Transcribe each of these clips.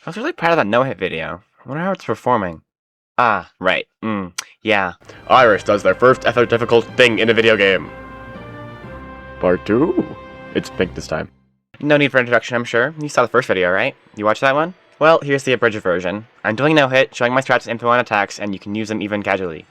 I was really proud of that no-hit video. I wonder how it's performing. Ah, right. Yeah. Iris does their first ever difficult thing in a video game. Part 2. It's pink this time. No need for introduction, I'm sure. You saw the first video, right? You watched that one? Well, here's the abridged version. I'm doing no-hit, showing my strats info on attacks, and you can use them even casually.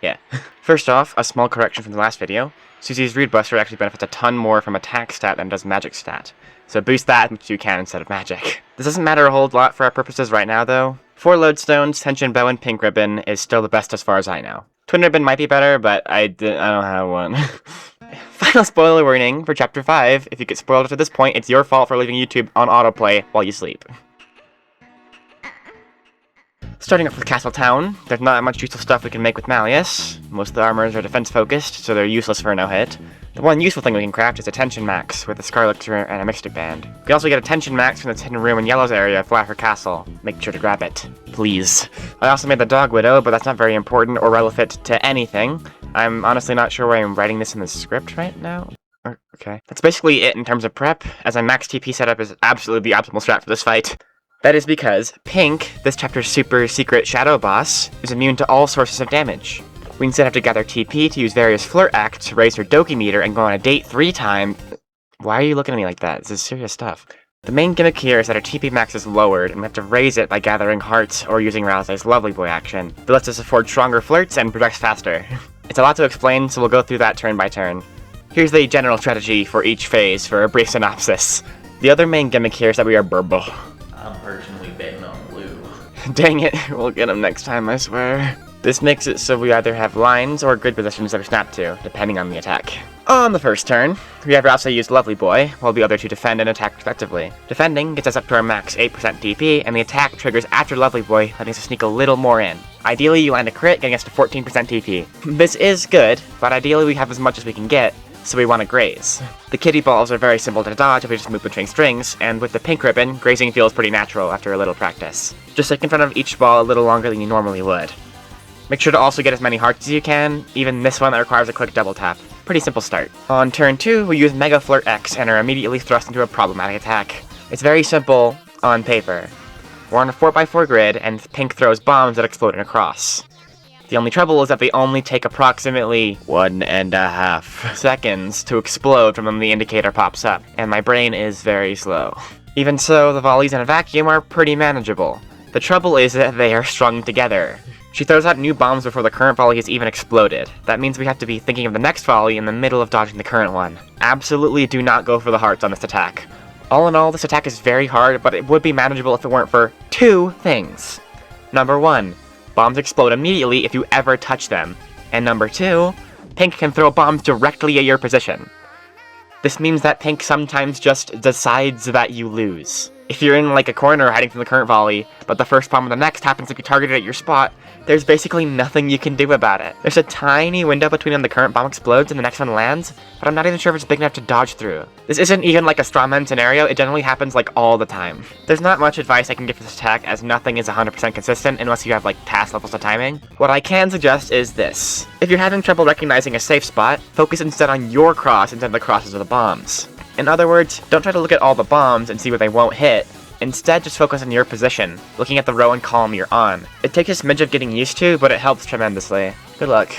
Yeah. First off, a small correction from the last video. Susie's Rude Buster actually benefits a ton more from attack stat than does magic stat. So boost that as much as you can instead of magic. This doesn't matter a whole lot for our purposes right now, though. 4 lodestones, tension bow, and pink ribbon is still the best as far as I know. Twin ribbon might be better, but I don't have one. Final spoiler warning for Chapter 5. If you get spoiled up to this point, it's your fault for leaving YouTube on autoplay while you sleep. Starting off with Castle Town, there's not much useful stuff we can make with Malleus. Most of the armors are defense-focused, so they're useless for a no-hit. The one useful thing we can craft is a tension max with a Scarlet and a Mystic Band. We can also get a tension max from the hidden room in Yellow's area of Flaffer Castle. Make sure to grab it, please. I also made the Dog Widow, but that's not very important or relevant to anything. I'm honestly not sure why I'm writing this in the script right now. Okay. That's basically it in terms of prep, as my max TP setup is absolutely the optimal strat for this fight. That is because Pink, this chapter's super secret shadow boss, is immune to all sources of damage. We instead have to gather TP to use various flirt acts to raise her Doki meter and go on a date 3 times. Why are you looking at me like that? This is serious stuff. The main gimmick here is that our TP max is lowered, and we have to raise it by gathering hearts or using Rousey's Lovely Boy action. That lets us afford stronger flirts and progress faster. It's a lot to explain, so we'll go through that turn by turn. Here's the general strategy for each phase for a brief synopsis. The other main gimmick here is that we are Burble. I'm personally betting on blue. Dang it, we'll get him next time, I swear. This makes it so we either have lines or grid positions that we snap to, depending on the attack. On the first turn, we have Rousey use Lovely Boy, while the other two defend and attack respectively. Defending gets us up to our max 8% DP, and the attack triggers after Lovely Boy, letting us sneak a little more in. Ideally, you land a crit, getting us to 14% DP. This is good, but ideally we have as much as we can get, so we want to graze. The kitty balls are very simple to dodge if we just move between strings, and with the pink ribbon, grazing feels pretty natural after a little practice. Just stick in front of each ball a little longer than you normally would. Make sure to also get as many hearts as you can, even this one that requires a quick double tap. Pretty simple start. On turn 2, we use Mega Flirt X and are immediately thrust into a problematic attack. It's very simple on paper. We're on a 4x4 grid, and Pink throws bombs that explode across. The only trouble is that they only take approximately 1.5 seconds to explode from when the indicator pops up, and my brain is very slow. Even so, the volleys in a vacuum are pretty manageable. The trouble is that they are strung together. She throws out new bombs before the current volley has even exploded. That means we have to be thinking of the next volley in the middle of dodging the current one. Absolutely do not go for the hearts on this attack. All in all, this attack is very hard, but it would be manageable if it weren't for 2 things. Number 1. Bombs explode immediately if you ever touch them. And number 2, Pink can throw bombs directly at your position. This means that Pink sometimes just decides that you lose. If you're in like a corner hiding from the current volley, but the first bomb of the next happens to be targeted at your spot, there's basically nothing you can do about it. There's a tiny window between when the current bomb explodes and the next one lands, but I'm not even sure if it's big enough to dodge through. This isn't even like a strawman scenario, it generally happens like all the time. There's not much advice I can give for this attack, as nothing is 100% consistent unless you have like past levels of timing. What I can suggest is this. If you're having trouble recognizing a safe spot, focus instead on your cross instead of the crosses of the bombs. In other words, don't try to look at all the bombs and see where they won't hit. Instead, just focus on your position, looking at the row and column you're on. It takes a smidge of getting used to, but it helps tremendously. Good luck.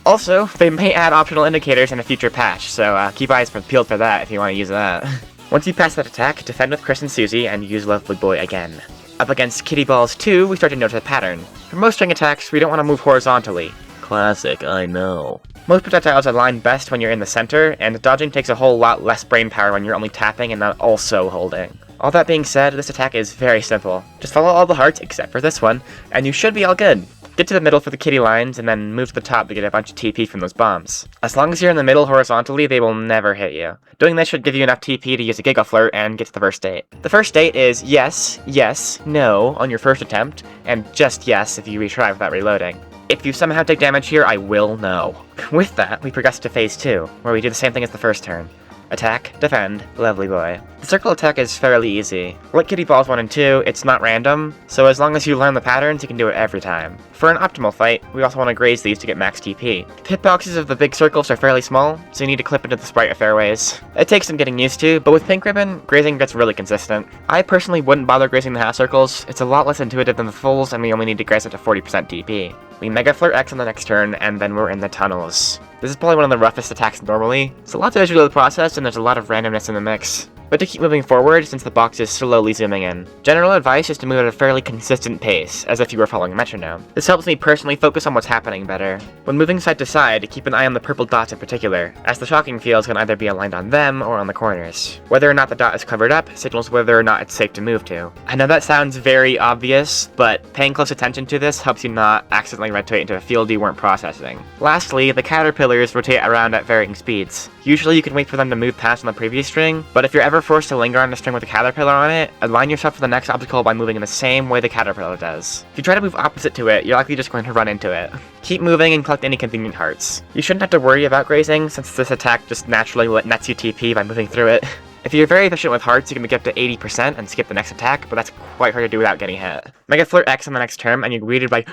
Also, they may add optional indicators in a future patch, so keep eyes peeled for that if you want to use that. Once you pass that attack, defend with Chris and Susie and use Lovely Boy again. Up against Kitty Balls 2, we start to notice a pattern. For most string attacks, we don't want to move horizontally. Classic, I know. Most projectiles align best when you're in the center, and dodging takes a whole lot less brain power when you're only tapping and not also holding. All that being said, this attack is very simple. Just follow all the hearts except for this one, and you should be all good. Get to the middle for the kitty lines, and then move to the top to get a bunch of TP from those bombs. As long as you're in the middle horizontally, they will never hit you. Doing this should give you enough TP to use a Giga Flirt and get to the first date. The first date is yes, yes, no on your first attempt, and just yes if you retry without reloading. If you somehow take damage here, I will know. With that, we progress to phase 2, where we do the same thing as the first turn. Attack, defend, lovely boy. The circle attack is fairly easy. Like Kitty Balls 1 and 2, it's not random, so as long as you learn the patterns, you can do it every time. For an optimal fight, we also want to graze these to get max TP. The hitboxes of the big circles are fairly small, so you need to clip into the sprite a fair ways. It takes some getting used to, but with Pink Ribbon, grazing gets really consistent. I personally wouldn't bother grazing the half circles, it's a lot less intuitive than the fulls, and we only need to graze it to 40% TP. We Mega Flirt X on the next turn, and then we're in the tunnels. This is probably one of the roughest attacks normally. It's a lot to visually process, and there's a lot of randomness in the mix. But to keep moving forward, since the box is slowly zooming in. General advice is to move at a fairly consistent pace, as if you were following a metronome. This helps me personally focus on what's happening better. When moving side to side, keep an eye on the purple dots in particular, as the shocking fields can either be aligned on them or on the corners. Whether or not the dot is covered up signals whether or not it's safe to move to. I know that sounds very obvious, but paying close attention to this helps you not accidentally rotate into a field you weren't processing. Lastly, the caterpillars rotate around at varying speeds. Usually you can wait for them to move past on the previous string, but if you're ever forced to linger on a string with a caterpillar on it, align yourself for the next obstacle by moving in the same way the caterpillar does. If you try to move opposite to it, you're likely just going to run into it. Keep moving and collect any convenient hearts. You shouldn't have to worry about grazing, since this attack just naturally nets you TP by moving through it. If you're very efficient with hearts, you can get up to 80% and skip the next attack, but that's quite hard to do without getting hit. Mega Flirt X on the next turn, and you're greeted by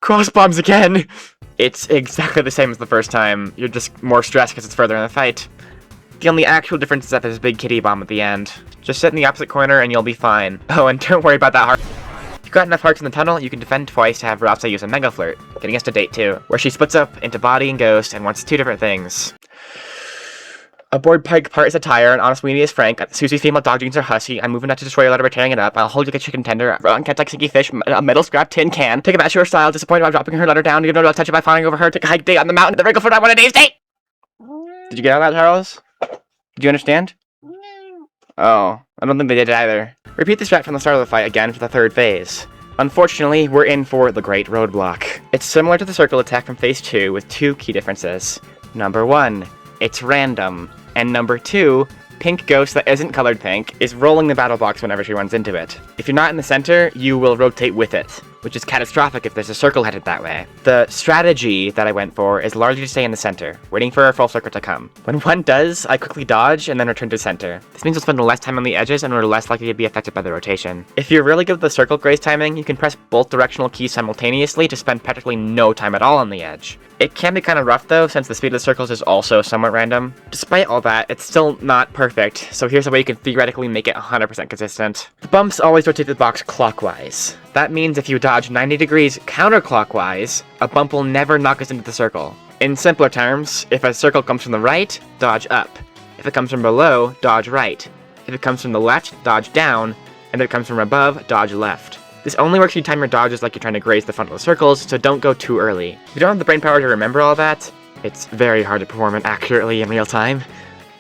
cross bombs again! It's exactly the same as the first time, you're just more stressed because it's further in the fight. The only actual difference is that there's a big kitty bomb at the end. Just sit in the opposite corner and you'll be fine. Oh, and don't worry about that heart. If you've got enough hearts in the tunnel, you can defend twice to have Rapsa use a Mega Flirt, getting us to date 2, where she splits up into body and ghost and wants 2 different things. Aboard Pike Part is a tire, and Honest Weenie is Frank. Susie's female dog jeans are husky. I'm moving out to destroy your letter by tearing it up. I'll hold you like a chicken tender. Rotten cat like sticky fish. A metal scrap tin can. Take a match your style. Disappointed by dropping her letter down. You don't know how to touch it by fawning over her. Take a hike day on the mountain. The wrinkle for I want a day's date. Did you get all that, Charles? Did you understand? Oh, I don't think they did either. Repeat the strat from the start of the fight again for the 3rd phase. Unfortunately, we're in for the Great Roadblock. It's similar to the circle attack from phase 2 with 2 key differences. Number 1, it's random. And number 2, Pink Ghost that isn't colored pink is rolling the battle box whenever she runs into it. If you're not in the center, you will rotate with it, which is catastrophic if there's a circle headed that way. The strategy that I went for is largely to stay in the center, waiting for a full circle to come. When one does, I quickly dodge and then return to center. This means we'll spend less time on the edges and we're less likely to be affected by the rotation. If you're really good with the circle graze timing, you can press both directional keys simultaneously to spend practically no time at all on the edge. It can be kind of rough though, since the speed of the circles is also somewhat random. Despite all that, it's still not perfect, so here's a way you can theoretically make it 100% consistent. The bumps always rotate the box clockwise. That means if you dodge 90 degrees counterclockwise, a bump will never knock us into the circle. In simpler terms, if a circle comes from the right, dodge up. If it comes from below, dodge right. If it comes from the left, dodge down. And if it comes from above, dodge left. This only works if you time your dodges like you're trying to graze the front of the circles, so don't go too early. If you don't have the brain power to remember all that, it's very hard to perform it accurately in real time.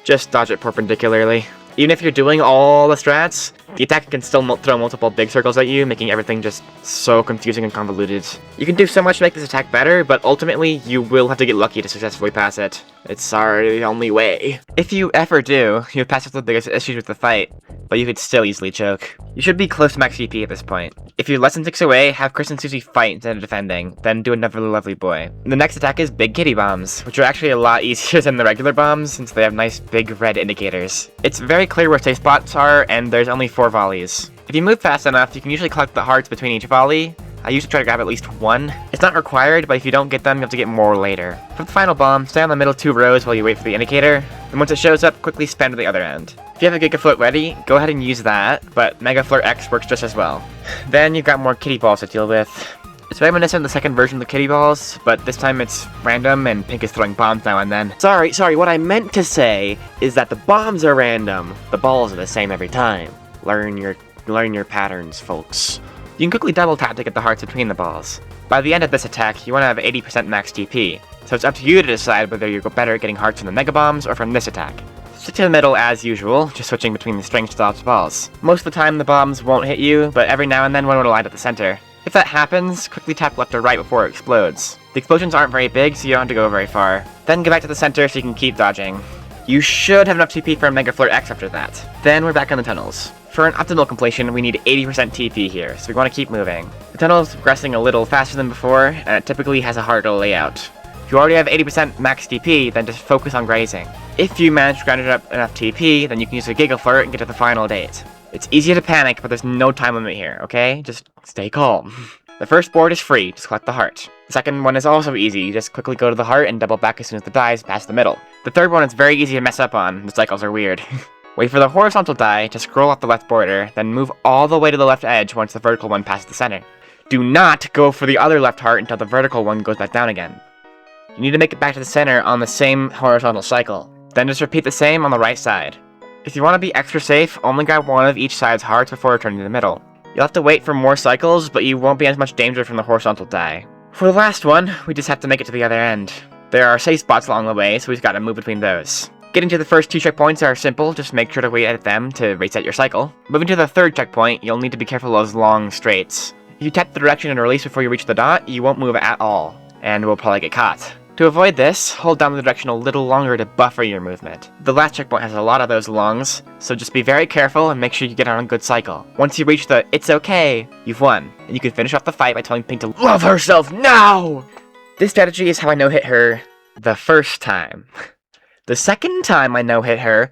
Just dodge it perpendicularly. Even if you're doing all the strats, the attack can still throw multiple big circles at you, making everything just so confusing and convoluted. You can do so much to make this attack better, but ultimately you will have to get lucky to successfully pass it. It's sorry, the only way. If you ever do, you'll pass up the biggest issues with the fight, but you could still easily choke. You should be close to max CP at this point. If you're less than 6 away, have Chris and Susie fight instead of defending, then do another lovely boy. The next attack is Big Kitty Bombs, which are actually a lot easier than the regular bombs since they have nice big red indicators. It's very clear where safe spots are, and there's only 4 volleys. If you move fast enough, you can usually collect the hearts between each volley. I usually try to grab at least 1. It's not required, but if you don't get them, you have to get more later. For the final bomb, stay on the middle 2 rows while you wait for the indicator, and once it shows up, quickly spam to the other end. If you have a Gigafloat ready, go ahead and use that, but Mega Flirt X works just as well. Then you've got more kitty balls to deal with. It's reminiscent of the second version of the kitty balls, but this time it's random and Pink is throwing bombs now and then. Sorry, what I meant to say is that the bombs are random. The balls are the same every time. Learn your patterns, folks. You can quickly double tap to get the hearts between the balls. By the end of this attack, you want to have 80% max TP, so it's up to you to decide whether you go better at getting hearts from the Mega Bombs or from this attack. Stick to the middle as usual, just switching between the strings to dodge balls. Most of the time the bombs won't hit you, but every now and then one will land at the center. If that happens, quickly tap left or right before it explodes. The explosions aren't very big, so you don't have to go very far. Then go back to the center so you can keep dodging. You should have enough TP for a Mega Flirt X after that. Then we're back in the tunnels. For an optimal completion, we need 80% TP here, so we want to keep moving. The tunnel is progressing a little faster than before, and it typically has a harder layout. If you already have 80% max TP, then just focus on grazing. If you manage to grind up enough TP, then you can use a Giggle Flirt and get to the final date. It's easy to panic, but there's no time limit here, okay? Just stay calm. The first board is free, just collect the heart. The second one is also easy, you just quickly go to the heart and double back as soon as the die is past the middle. The third one is very easy to mess up on, the cycles are weird. Wait for the horizontal die to scroll off the left border, then move all the way to the left edge once the vertical one passes the center. Do not go for the other left heart until the vertical one goes back down again. You need to make it back to the center on the same horizontal cycle. Then just repeat the same on the right side. If you want to be extra safe, only grab one of each side's hearts before returning to the middle. You'll have to wait for more cycles, but you won't be in as much danger from the horizontal die. For the last one, we just have to make it to the other end. There are safe spots along the way, so we've got to move between those. Getting to the first 2 checkpoints are simple, just make sure to wait at them to reset your cycle. Moving to the third checkpoint, you'll need to be careful of those long straights. If you tap the direction and release before you reach the dot, you won't move at all, and will probably get caught. To avoid this, hold down the direction a little longer to buffer your movement. The last checkpoint has a lot of those longs, so just be very careful and make sure you get on a good cycle. Once you reach the "it's okay," you've won, and you can finish off the fight by telling Pink to love herself now! This strategy is how I no-hit her the first time. The second time I no-hit her,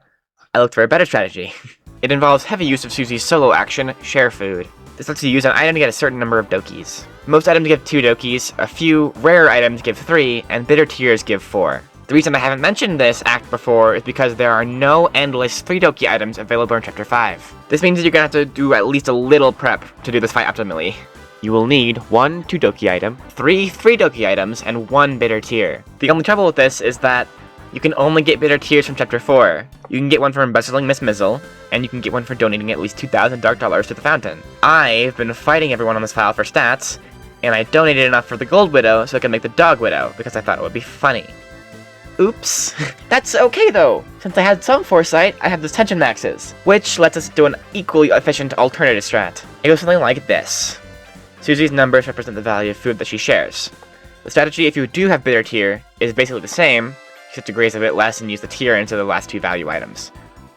I looked for a better strategy. It involves heavy use of Susie's solo action, Share Food. This lets you use an item to get a certain number of dokis. Most items give 2 dokis, a few rare items give 3, and bitter tears give 4. The reason I haven't mentioned this act before is because there are no endless 3 doki items available in Chapter 5. This means that you're gonna have to do at least a little prep to do this fight optimally. You will need 1 2 doki item, 3 3 doki items, and 1 bitter tear. The only trouble with this is that you can only get bitter tears from Chapter 4. You can get one for embezzling Miss Mizzle, and you can get one for donating at least 2,000 dark dollars to the fountain. I've been fighting everyone on this file for stats, and I donated enough for the Gold Widow so I could make the Dog Widow, because I thought it would be funny. Oops. That's okay though! Since I had some foresight, I have those tension maxes, which lets us do an equally efficient alternative strat. It goes something like this. Susie's numbers represent the value of food that she shares. The strategy, if you do have bitter tear, is basically the same, except to graze a bit less and use the tier into the last 2 value items.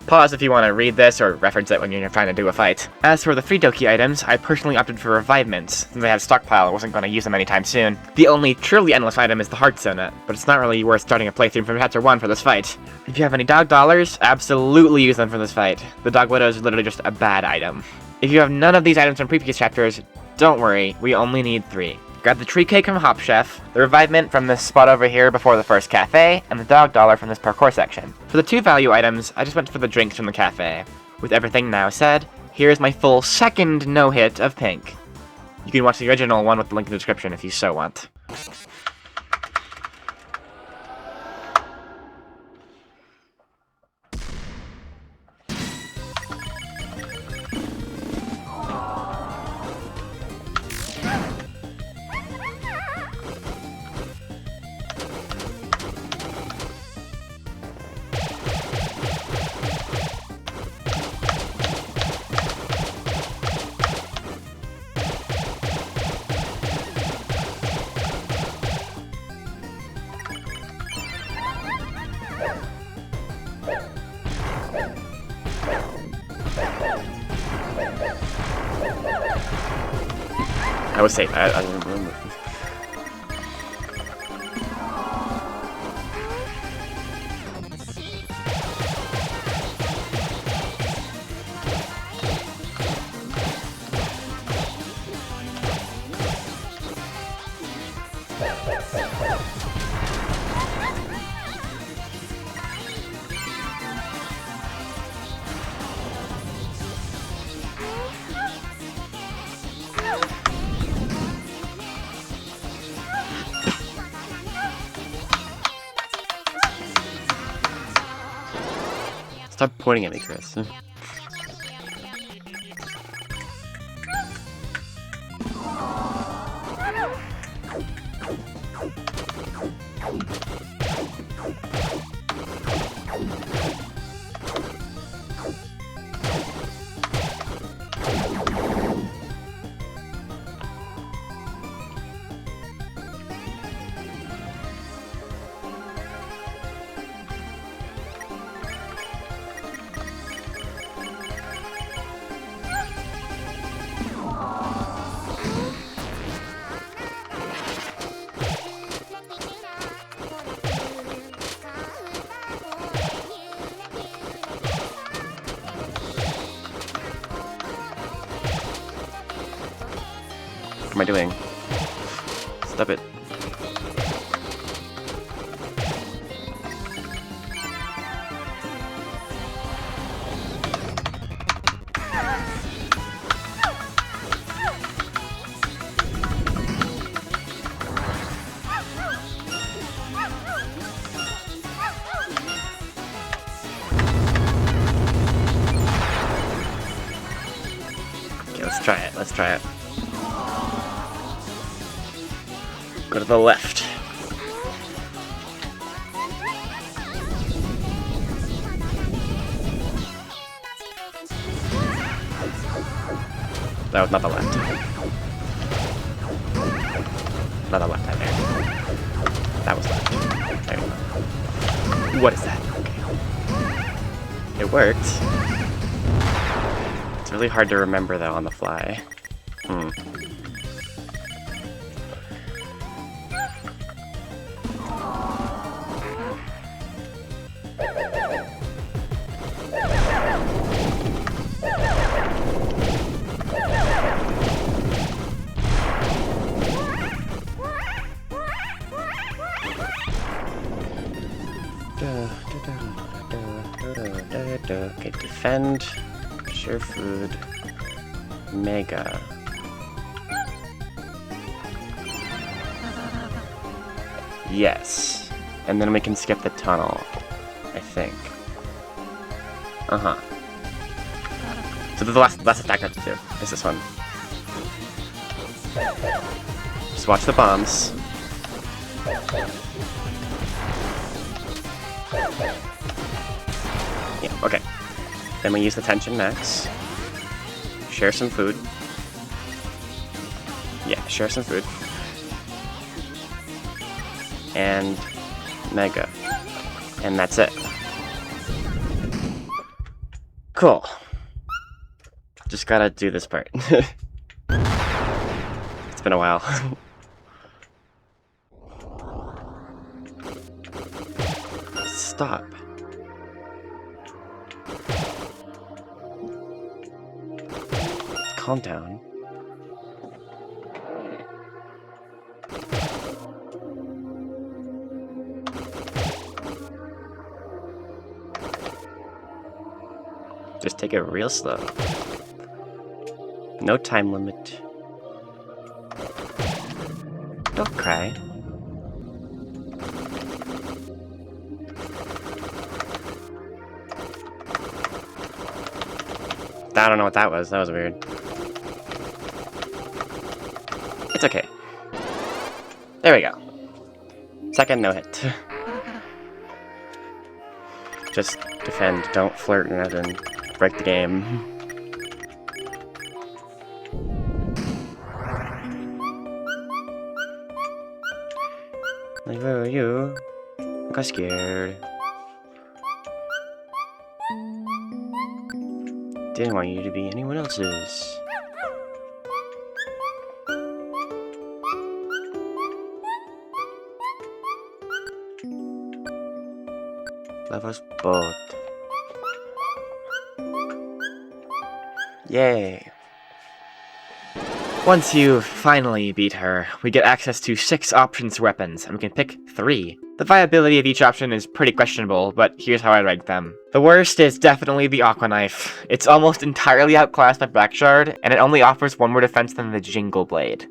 Pause if you want to read this or reference it when you're trying to do a fight. As for the free doki items, I personally opted for revivements, since I had a stockpile and wasn't going to use them anytime soon. The only truly endless item is the Heart Sonnet, but it's not really worth starting a playthrough from Chapter 1 for this fight. If you have any dog dollars, absolutely use them for this fight. The Dog Widow is literally just a bad item. If you have none of these items from previous chapters, don't worry, we only need 3. Grab the tree cake from Hop Chef, the revivement from this spot over here before the first cafe, and the dog dollar from this parkour section. For the 2 value items, I just went for the drinks from the cafe. With everything now said, here's my full second no-hit of Pink. You can watch the original one with the link in the description if you so want. I was safe. I remember. Stop pointing at me, Chris. What am I doing? Stop it. Let's try it. Let's try it. Go to the left. That was not the left. Not the left either. That was left. There we go. What is that? Okay. It worked. It's really hard to remember though on the fly. Okay, defend, share food, mega. Yes. And then we can skip the tunnel, I think. Uh-huh. So the last attack I have to do is this one. Just watch the bombs. Yeah, okay. Then we use the tension max. Share some food. Yeah, share some food. And mega. And that's it. Cool. Just gotta do this part. It's been a while. Stop. Calm down. Just take it real slow. No time limit. Don't cry. I don't know what that was. That was weird. It's okay. There we go. Second no hit. Just defend. Don't flirt and break the game. Like, where are you? I got scared. Didn't want you to be anyone else's. Love us both. Yay. Once you finally beat her, we get access to 6 options for weapons, and we can pick 3. The viability of each option is pretty questionable, but here's how I rank them. The worst is definitely the Aqua Knife. It's almost entirely outclassed by Black Shard, and it only offers 1 more defense than the Jingle Blade.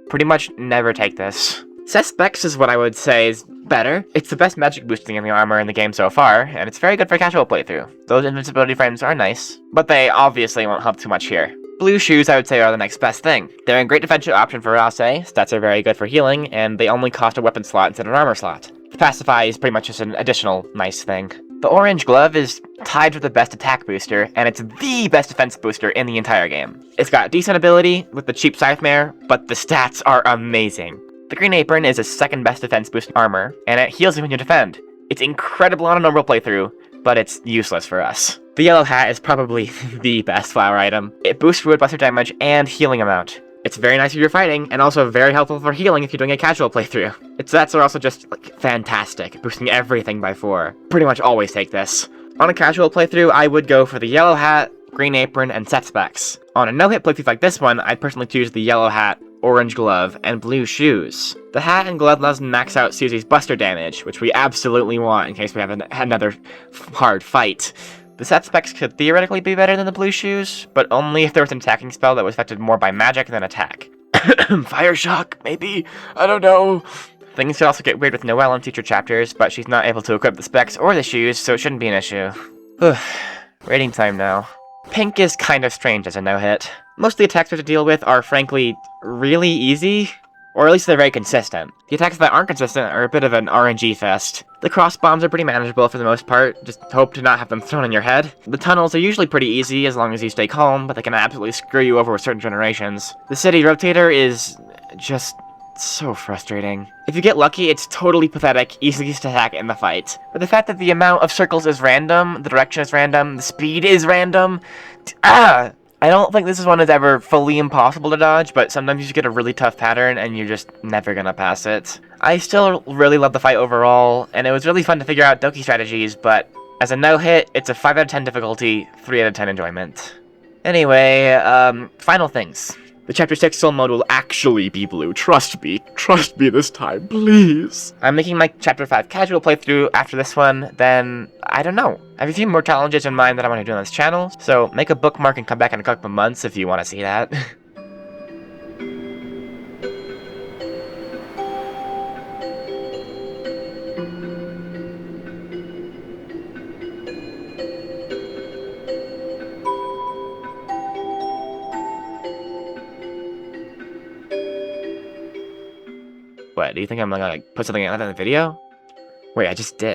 Pretty much never take this. Specs is what I would say is better. It's the best magic boosting in the armor in the game so far, and it's very good for casual playthrough. Those invincibility frames are nice, but they obviously won't help too much here. Blue shoes, I would say, are the next best thing. They're a great defensive option for Rase, stats are very good for healing, and they only cost a weapon slot instead of an armor slot. The Pacify is pretty much just an additional nice thing. The orange glove is tied with the best attack booster, and it's the best defense booster in the entire game. It's got decent ability with the cheap Scythemare, but the stats are amazing. The green apron is a second best defense boost armor, and it heals you when you defend. It's incredible on a normal playthrough, but it's useless for us. The yellow hat is probably the best flower item. It boosts Fluid Buster damage and healing amount. It's very nice if you're fighting, and also very helpful for healing if you're doing a casual playthrough. Its stats are also just, fantastic, boosting everything by 4. Pretty much always take this. On a casual playthrough, I would go for the yellow hat, green apron, and set specs. On a no-hit playthrough like this one, I'd personally choose the yellow hat, orange glove, and blue shoes. The hat and glove doesn't max out Susie's buster damage, which we absolutely want in case we have another hard fight. The set specs could theoretically be better than the blue shoes, but only if there was an attacking spell that was affected more by magic than attack. Fire shock, maybe? I don't know. Things could also get weird with Noelle in future chapters, but she's not able to equip the specs or the shoes, so it shouldn't be an issue. Rating time now. Pink is kind of strange as a no-hit. Most of the attacks we have to deal with are, frankly, really easy. Or at least they're very consistent. The attacks that aren't consistent are a bit of an RNG fest. The cross bombs are pretty manageable for the most part, just hope to not have them thrown in your head. The tunnels are usually pretty easy as long as you stay calm, but they can absolutely screw you over with certain generations. The city rotator is just so frustrating. If you get lucky, it's totally pathetic, easiest attack in the fight. But the fact that the amount of circles is random, the direction is random, the speed is random, I don't think this is one that's ever fully impossible to dodge, but sometimes you just get a really tough pattern and you're just never gonna pass it. I still really love the fight overall, and it was really fun to figure out Doki strategies, but as a no-hit, it's a 5 out of 10 difficulty, 3 out of 10 enjoyment. Anyway, final things. The Chapter 6 soul mode will actually be blue. Trust me this time, please. I'm making my Chapter 5 casual playthrough after this one, then, I don't know. I have a few more challenges in mind that I want to do on this channel, so make a bookmark and come back in a couple of months if you want to see that. What, do you think I'm gonna, like, put something out in the video? Wait, I just did.